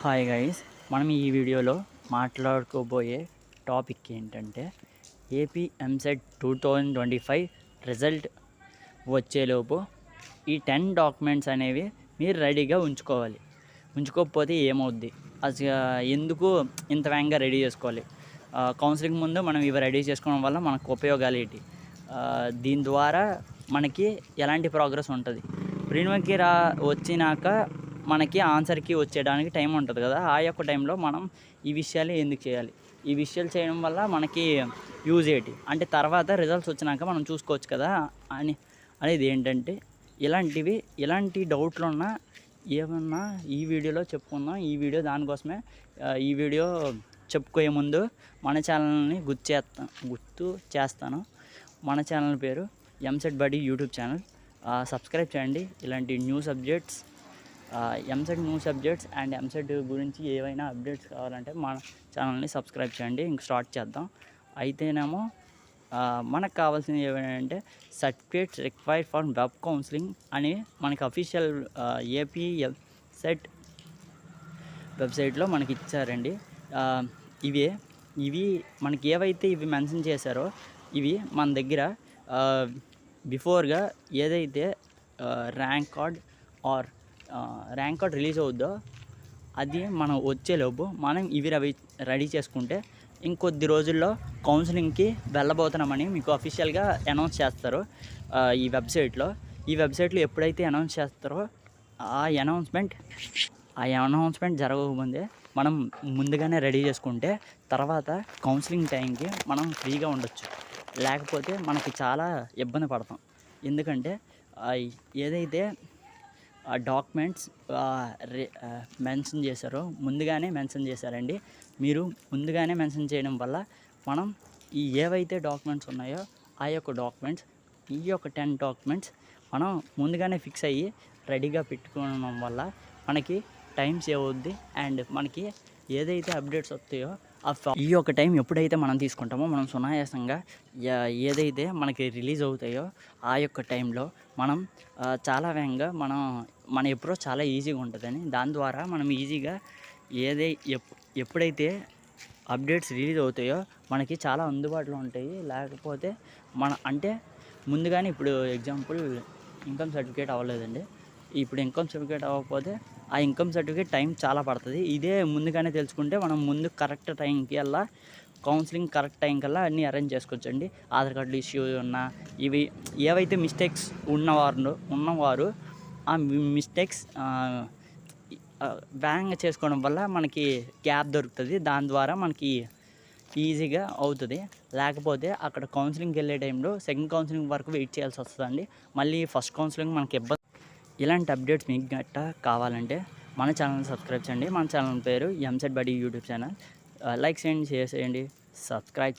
Hi guys, మనం ఈ వీడియోలో మాట్లాడుకోబోయే టాపిక్ ఏంటంటే ఏపీ ఎంసెట్ 2025 రిజల్ట్ వచ్చేలోపు ఈ 10 డాక్యుమెంట్స్ అనేవి మీరు రెడీగా ఉంచుకోవాలి. ఉంచుకోకపోతే ఏమవుద్ది, అసలు ఎందుకు ఇంత వేగంగా రెడీ చేసుకోవాలి? కౌన్సిలింగ్ ముందు మనం ఇవి రెడీ చేసుకోవడం వల్ల మనకు ఉపయోగాలు ఏంటి? దీని ద్వారా మనకి ఎలాంటి ప్రోగ్రెస్ ఉంటుంది? ప్రిలిమ్కి వచ్చినాక మనకి ఆన్సర్కి వచ్చేయడానికి టైం ఉంటుంది కదా, ఆ యొక్క టైంలో మనం ఈ విషయాలు ఎందుకు చేయాలి? ఈ విషయాలు చేయడం వల్ల మనకి యూజ్ ఏంటి అంటే తర్వాత రిజల్ట్స్ వచ్చినాక మనం చూసుకోవచ్చు కదా అనేది ఏంటంటే, ఎలాంటి డౌట్లు ఉన్నా ఏమన్నా ఈ వీడియోలో చెప్పుకుందాం. ఈ వీడియో దానికోసమే. ఈ వీడియో చెప్పుకోయే ముందు మన ఛానల్ని గుర్తు చేస్తాను. మన ఛానల్ పేరు ఎంసెట్ బడి యూట్యూబ్ ఛానల్. సబ్స్క్రైబ్ చేయండి. ఇలాంటి new subjects, EAMCET new subjects and EAMCET గురించి ఏవైనా అప్డేట్స్ కావాలంటే మన ఛానల్ని సబ్స్క్రైబ్ చేయండి. ఇంక స్టార్ట్ చేద్దాం. అయితేనేమో మనకు కావాల్సినవి ఏమంటే certificates required for web counselling అని మనకి అఫీషియల్ ఏపీ ఎంసెట్ వెబ్సైట్లో మనకి ఇచ్చారండి. ఇవి మనకి ఏవైతే ఇవి మెన్షన్ చేశారో ఇవి మన దగ్గర బిఫోర్గా ఏదైతే ర్యాంక్ కార్డ్ రిలీజ్ అవుద్దో అది మనం వచ్చేలోపు మనం ఇవి రెడీ చేసుకుంటే ఇంకొద్ది రోజుల్లో కౌన్సిలింగ్కి వెళ్ళబోతున్నామని మీకు అఫీషియల్గా అనౌన్స్ చేస్తారు ఈ వెబ్సైట్లో ఎప్పుడైతే అనౌన్స్ చేస్తారో ఆ అనౌన్స్మెంట్ జరగకముందే మనం ముందుగానే రెడీ చేసుకుంటే తర్వాత కౌన్సిలింగ్ టైంకి మనం ఫ్రీగా ఉండొచ్చు. లేకపోతే మనకి చాలా ఇబ్బంది పడతాం. ఎందుకంటే ఏదైతే డాక్యుమెంట్స్ ముందుగానే మెన్షన్ చేశారండి. మీరు ముందుగానే మెన్షన్ చేయడం వల్ల మనం ఏవైతే డాక్యుమెంట్స్ ఉన్నాయో ఆ యొక్క డాక్యుమెంట్స్, ఈ యొక్క 10 డాక్యుమెంట్స్ మనం ముందుగానే ఫిక్స్ అయ్యి రెడీగా పెట్టుకోవడం వల్ల మనకి టైం సేవ్ అవుద్ది. అండ్ మనకి ఏదైతే అప్డేట్స్ వస్తాయో ఈ యొక్క టైం ఎప్పుడైతే మనం తీసుకుంటామో మనం సునాయాసంగా ఏదైతే మనకి రిలీజ్ అవుతాయో ఆ యొక్క టైంలో మనం చాలా వేగంగా మన అప్రోచ్ చాలా ఈజీగా ఉంటుందని, దాని ద్వారా మనం ఈజీగా ఎప్పుడైతే అప్డేట్స్ రిలీజ్ అవుతాయో మనకి చాలా అందుబాటులో ఉంటాయి. లేకపోతే ముందుగానే ఇప్పుడు ఎగ్జాంపుల్ ఇన్కమ్ సర్టిఫికేట్ అవ్వలేదండి. ఇప్పుడు ఇన్కమ్ సర్టిఫికేట్ అవ్వకపోతే ఆ ఇన్కమ్ సర్టిఫికేట్ టైం చాలా పడుతుంది. ఇదే ముందుగానే తెలుసుకుంటే మనం ముందు కరెక్ట్ టైంకి కౌన్సిలింగ్ కరెక్ట్ టైం కల్లా అన్నీ అరేంజ్ చేసుకోవచ్చండి. ఆధార్ కార్డులు ఇష్యూ ఇవి ఏవైతే మిస్టేక్స్ ఉన్నవారు ఆ మిస్టేక్స్ వేగంగా చేసుకోవడం వల్ల మనకి గ్యాప్ దొరుకుతుంది. దాని ద్వారా మనకి ఈజీగా అవుతుంది. లేకపోతే అక్కడ కౌన్సిలింగ్కి వెళ్ళే టైంలో సెకండ్ కౌన్సిలింగ్ వరకు వెయిట్ చేయాల్సి వస్తుందండి. మళ్ళీ ఫస్ట్ కౌన్సిలింగ్ మనకి ఇబ్బంది. ఇలాంటి అప్డేట్స్ మీకు గట్టా కావాలంటే మన ఛానల్ని సబ్స్క్రైబ్ చేయండి. మన ఛానల్ పేరు ఎంసెట్ బడి యూట్యూబ్ ఛానల్. లైక్ చేయండి, షేర్ చేయండి, సబ్స్క్రైబ్